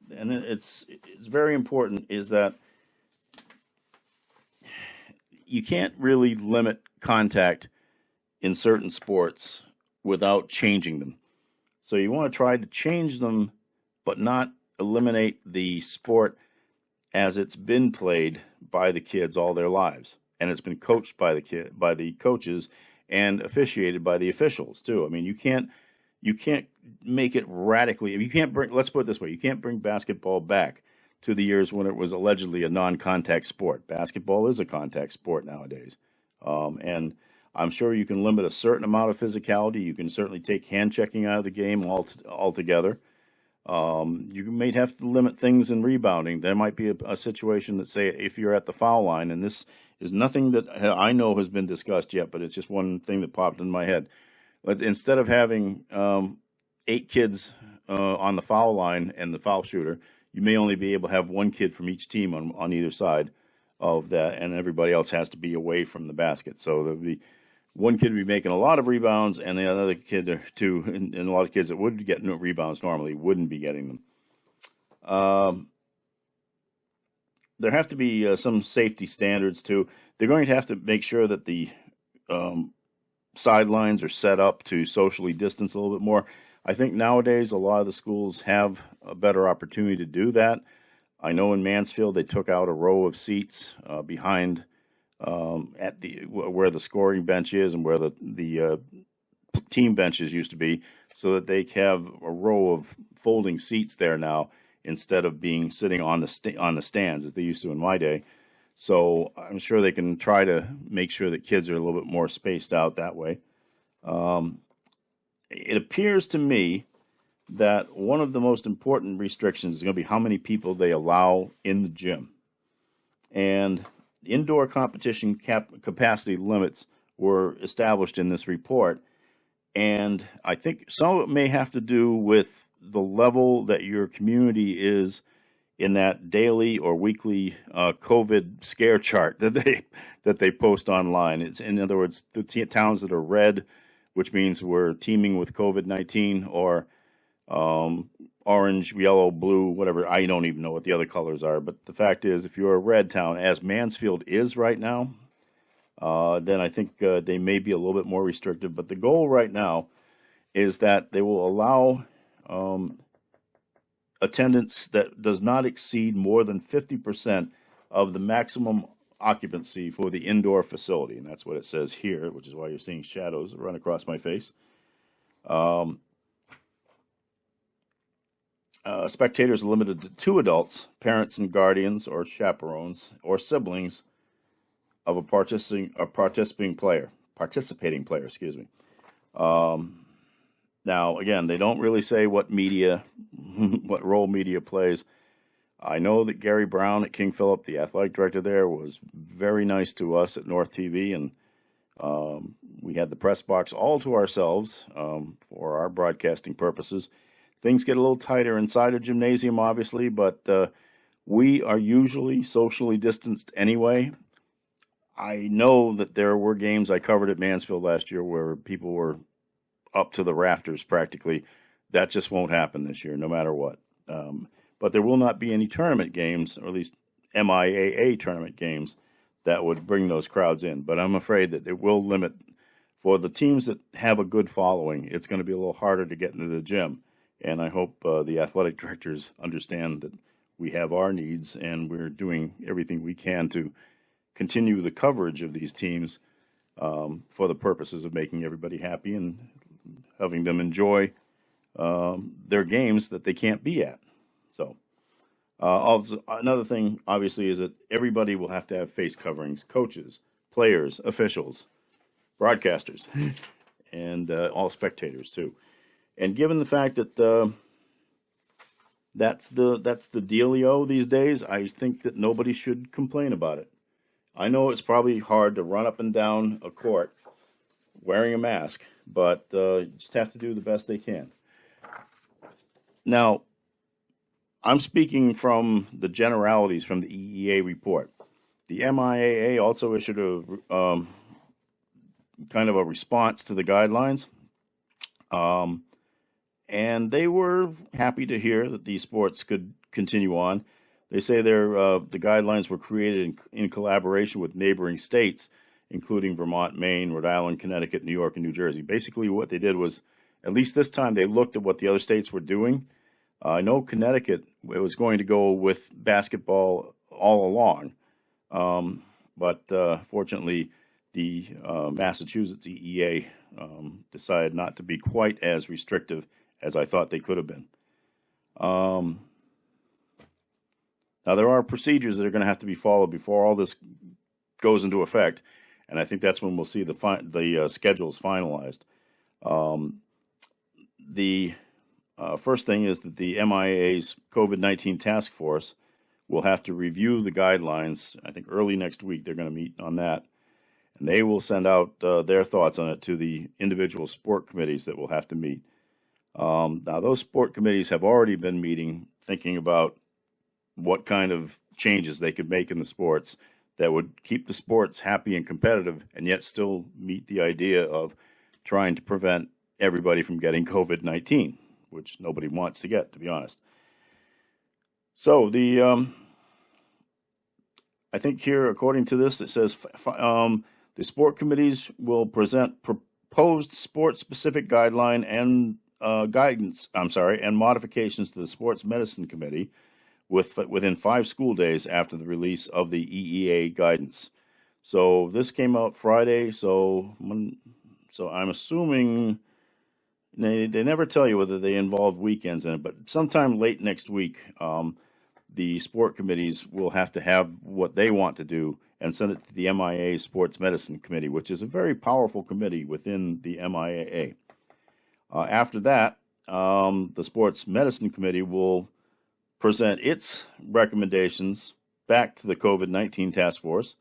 it's very important, is that you can't really limit contact in certain sports without changing them. So you want to try to change them, but not eliminate the sport as it's been played by the kids all their lives, and it's been coached by the coaches, and officiated by the officials too. I mean, you can't make it radically. You can't bring. Let's put it this way: you can't bring basketball back to the years when it was allegedly a non-contact sport. Basketball is a contact sport nowadays, and I'm sure you can limit a certain amount of physicality. You can certainly take hand checking out of the game altogether. You may have to limit things in rebounding. There might be a situation that, say, if you're at the foul line, and this is nothing that I know has been discussed yet, but it's just one thing that popped in my head. But instead of having 8 kids on the foul line and the foul shooter, you may only be able to have 1 kid from each team on either side of that, and everybody else has to be away from the basket. So there'll be one kid would be making a lot of rebounds, and the other kid or two, and a lot of kids that would get rebounds normally wouldn't be getting them. There have to be some safety standards too. They're going to have to make sure that the sidelines are set up to socially distance a little bit more. I think nowadays a lot of the schools have a better opportunity to do that. I know in Mansfield they took out a row of seats behind at where the scoring bench is and where the team benches used to be, so that they have a row of folding seats there now instead of being sitting on the stands as they used to in my day. So I'm sure they can try to make sure that kids are a little bit more spaced out that way. It appears to me that one of the most important restrictions is going to be how many people they allow in the gym. And indoor competition capacity limits were established in this report, and I think some of it may have to do with the level that your community is in that daily or weekly COVID scare chart that they post online. It's, in other words, the towns that are red, which means we're teeming with COVID-19, or orange, yellow, blue, whatever. I don't even know what the other colors are. But the fact is, if you're a red town, as Mansfield is right now, then I think they may be a little bit more restrictive. But the goal right now is that they will allow attendance that does not exceed more than 50% of the maximum occupancy for the indoor facility. And that's what it says here, which is why you're seeing shadows run across my face. Spectators are limited to 2 adults, parents and guardians, or chaperones, or siblings of a participating player. Excuse me. Now, again, they don't really say what what role media plays. I know that Gary Brown at King Philip, the athletic director there, was very nice to us at North TV, and we had the press box all to ourselves for our broadcasting purposes. Things get a little tighter inside a gymnasium, obviously, but we are usually socially distanced anyway. I know that there were games I covered at Mansfield last year where people were up to the rafters practically. That just won't happen this year, no matter what. But there will not be any tournament games, or at least MIAA tournament games, that would bring those crowds in. But I'm afraid that it will limit, for the teams that have a good following, it's going to be a little harder to get into the gym. And I hope the athletic directors understand that we have our needs, and we're doing everything we can to continue the coverage of these teams for the purposes of making everybody happy and having them enjoy their games that they can't be at. So also, another thing, obviously, is that everybody will have to have face coverings: coaches, players, officials, broadcasters, and all spectators too. And given the fact that that's the dealio these days, I think that nobody should complain about it. I know it's probably hard to run up and down a court wearing a mask, but you just have to do the best they can. Now, I'm speaking from the generalities from the EEA report. The MIAA also issued a kind of a response to the guidelines, and they were happy to hear that these sports could continue on. They say the guidelines were created in collaboration with neighboring states, including Vermont, Maine, Rhode Island, Connecticut, New York, and New Jersey. Basically, what they did was, at least this time, they looked at what the other states were doing. I know Connecticut was going to go with basketball all along, but fortunately, the Massachusetts EEA decided not to be quite as restrictive as I thought they could have been. Now, there are procedures that are going to have to be followed before all this goes into effect, and I think that's when we'll see the schedules finalized. The first thing is that the MIA's COVID-19 task force will have to review the guidelines. I think early next week they're going to meet on that, and they will send out their thoughts on it to the individual sport committees that will have to meet. Now, those sport committees have already been meeting, thinking about what kind of changes they could make in the sports that would keep the sports happy and competitive and yet still meet the idea of trying to prevent everybody from getting COVID-19, which nobody wants to get, to be honest. So I think here, according to this, it says the sport committees will present proposed sport-specific guideline and and modifications to the Sports Medicine Committee within 5 school days after the release of the EEA guidance. So this came out Friday, so I'm assuming they never tell you whether they involve weekends in it, but sometime late next week, the sport committees will have to have what they want to do and send it to the MIA Sports Medicine Committee, which is a very powerful committee within the MIAA. After that, the Sports Medicine Committee will present its recommendations back to the COVID-19 task force.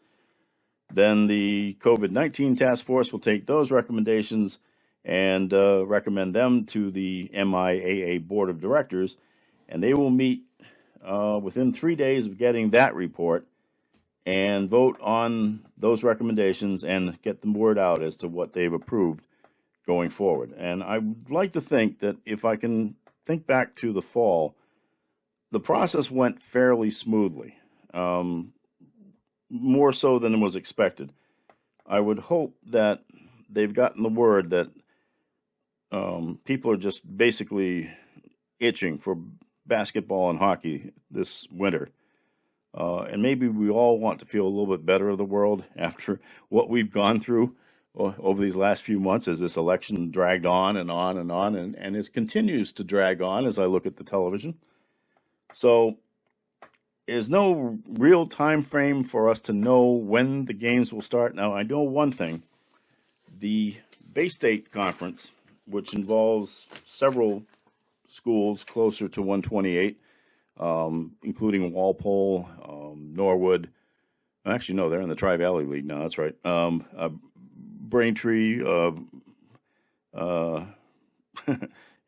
Then the COVID-19 task force will take those recommendations and recommend them to the MIAA Board of Directors, and they will meet within 3 days of getting that report and vote on those recommendations and get the word out as to what they've approved going forward. And I would like to think that if I can think back to the fall, the process went fairly smoothly, more so than was expected. I would hope that they've gotten the word that people are just basically itching for basketball and hockey this winter. And maybe we all want to feel a little bit better of the world after what we've gone through over these last few months as this election dragged on and on and on, and it continues to drag on as I look at the television. So there's no real time frame for us to know when the games will start. Now, I know one thing. The Bay State Conference, which involves several schools closer to 128, including Walpole, Norwood. Actually, no, they're in the Tri-Valley League now. That's right. Braintree.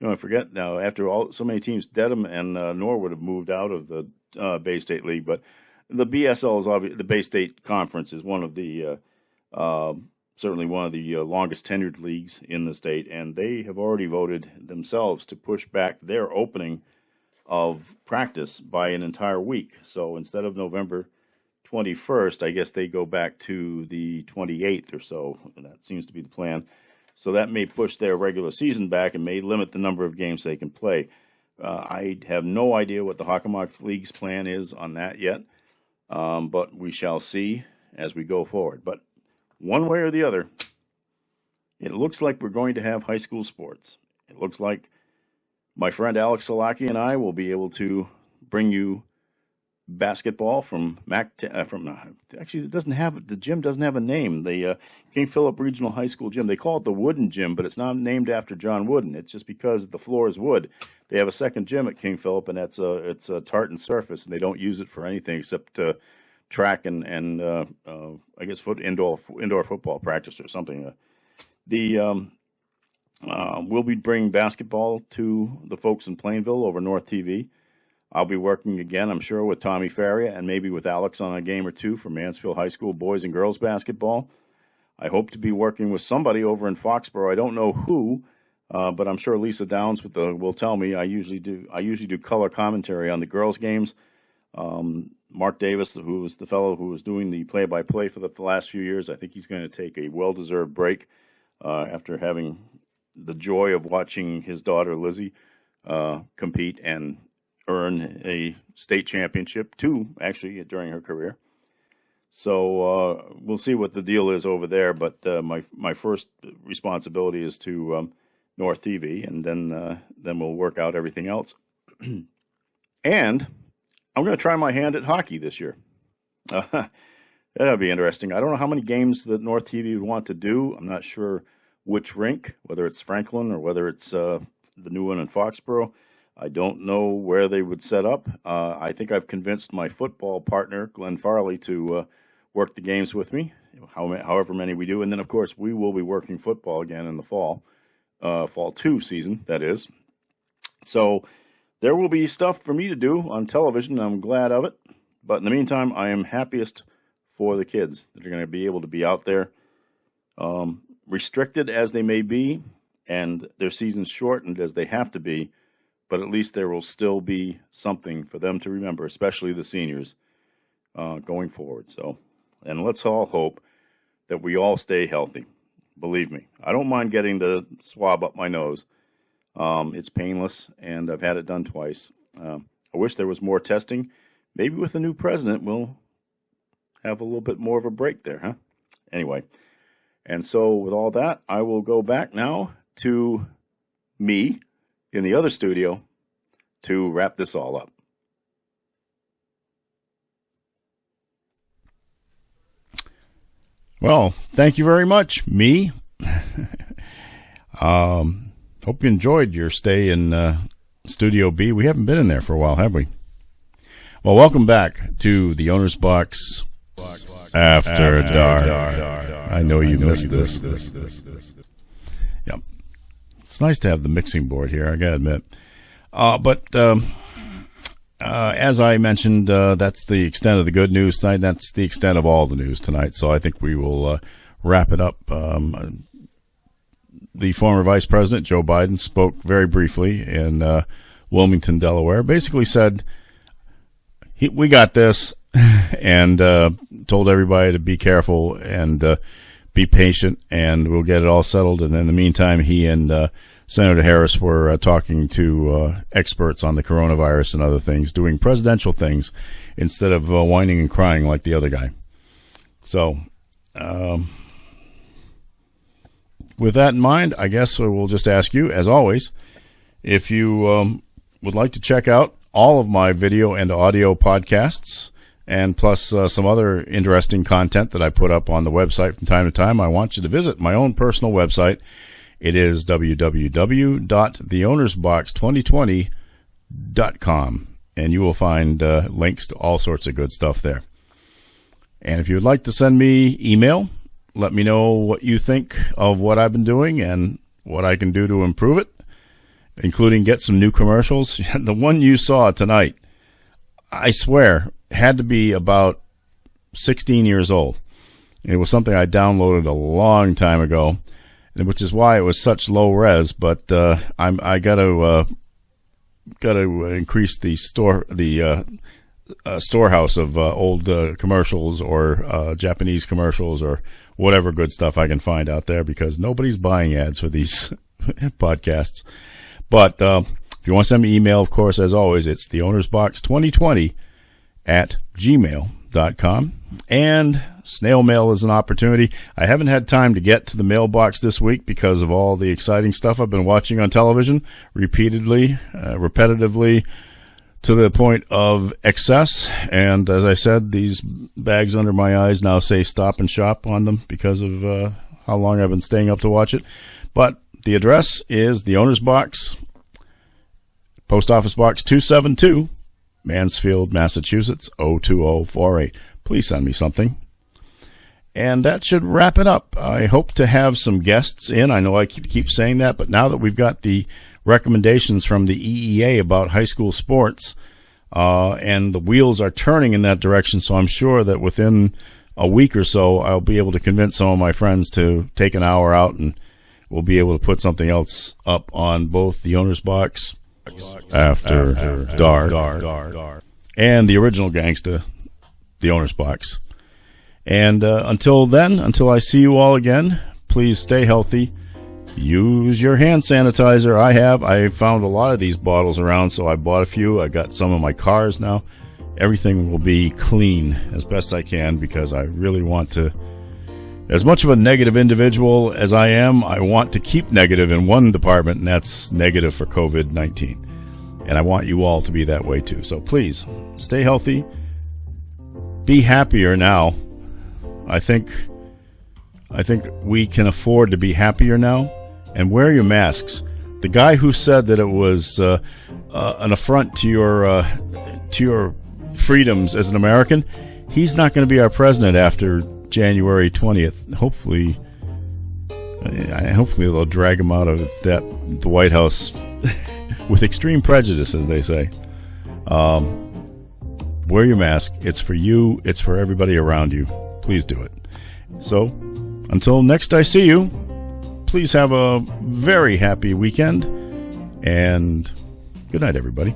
I forget now. After so many teams, Dedham and Norwood have moved out of the Bay State League, but the BSL is obviously the Bay State Conference is one of the certainly one of the longest tenured leagues in the state, and they have already voted themselves to push back their opening of practice by an entire week. So instead of November 21st, I guess they go back to the 28th or so. And that seems to be the plan. So that may push their regular season back and may limit the number of games they can play. I have no idea what the Hockomock League's plan is on that yet, but we shall see as we go forward. But one way or the other, it looks like we're going to have high school sports. It looks like my friend Alex Salaki and I will be able to bring you basketball from actually it doesn't have the gym doesn't have a name. The King Philip Regional High School gym, they call it the Wooden Gym, but it's not named after John Wooden. It's just because the floor is wood. They have a second gym at King Philip, and it's a tartan surface, and they don't use it for anything except track and I guess indoor football practice or something. We'll be bringing basketball to the folks in Plainville over North TV. I'll be working again, I'm sure, with Tommy Faria and maybe with Alex on a game or two for Mansfield High School boys and girls basketball. I hope to be working with somebody over in Foxborough. I don't know who, but I'm sure Lisa Downs will tell me. I usually do color commentary on the girls' games. Mark Davis, who was the fellow who was doing the play-by-play for the last few years, I think he's going to take a well-deserved break after having the joy of watching his daughter Lizzie compete and earn a state championship, two actually during her career. So we'll see what the deal is over there. But my first responsibility is to North TV, and then we'll work out everything else. And I'm going to try my hand at hockey this year. That'll be interesting. I don't know how many games that North TV would want to do. I'm not sure which rink, whether it's Franklin or whether it's the new one in Foxborough. I don't know where they would set up. I think I've convinced my football partner, Glenn Farley, to work the games with me, however many we do. And then, of course, we will be working football again in the fall 2 season, that is. So there will be stuff for me to do on television, and I'm glad of it. But in the meantime, I am happiest for the kids that are going to be able to be out there, restricted as they may be, and their seasons shortened as they have to be, but at least there will still be something for them to remember, especially the seniors, going forward. So, and let's all hope that we all stay healthy. Believe me, I don't mind getting the swab up my nose. It's painless, and I've had it done twice. I wish there was more testing. Maybe with the new president, we'll have a little bit more of a break there, huh? Anyway, and so with all that, I will go back now to me in the other studio to wrap this all up. Well, thank you very much, me. Hope you enjoyed your stay in Studio B. We haven't been in there for a while, have we? Well, welcome back to the Owner's Box After Dark. I know you missed this. Yep. It's nice to have the mixing board here, I gotta admit. But as I mentioned, that's the extent of the good news tonight. That's the extent of all the news tonight. So I think we will wrap it up. The former Vice President, Joe Biden, spoke very briefly in Wilmington, Delaware. Basically said, we got this, and told everybody to be careful and be patient, and we'll get it all settled. And in the meantime, he and Senator Harris were talking to experts on the coronavirus and other things, doing presidential things instead of whining and crying like the other guy. So, with that in mind, I guess we'll just ask you, as always, if you would like to check out all of my video and audio podcasts, and plus some other interesting content that I put up on the website from time to time, I want you to visit my own personal website. It is www.theownersbox2020.com, and you will find links to all sorts of good stuff there. And if you would like to send me email, let me know what you think of what I've been doing and what I can do to improve it, including get some new commercials. The one you saw tonight, I swear, had to be about 16 years old. It was something I downloaded a long time ago, which is why it was such low res. But I got to increase the storehouse of old commercials or Japanese commercials or whatever good stuff I can find out there, because nobody's buying ads for these podcasts. But if you want to send me email, of course, as always, it's theownersbox2020@gmail.com. And snail mail is an opportunity. I haven't had time to get to the mailbox this week because of all the exciting stuff I've been watching on television repetitively, to the point of excess. And as I said, these bags under my eyes now say Stop and Shop on them because of how long I've been staying up to watch it. But the address is the Owner's Box, Post Office Box 272, Mansfield, Massachusetts, 02048. Please send me something. And that should wrap it up. I hope to have some guests in. I know I keep saying that, but now that we've got the recommendations from the EEA about high school sports, and the wheels are turning in that direction. So I'm sure that within a week or so, I'll be able to convince some of my friends to take an hour out, and we'll be able to put something else up on both the Owner's Box After Dark and the original Gangsta, the Owner's Box. And until then, until I see you all again, please stay healthy. Use your hand sanitizer. I found a lot of these bottles around, so I bought a few. I got some in my cars now. Everything will be clean as best I can, because I really want to, as much of a negative individual as I am, I want to keep negative in one department, and that's negative for COVID-19. And I want you all to be that way too. So please, stay healthy. Be happier now. I think we can afford to be happier now. And wear your masks. The guy who said that it was an affront to your freedoms as an American, he's not going to be our president after January 20th. Hopefully they'll drag him out of the White House with extreme prejudice, as they say. Wear your mask. It's for you. It's for everybody around you. Please do it. So, until next I see you, please have a very happy weekend, and good night, everybody.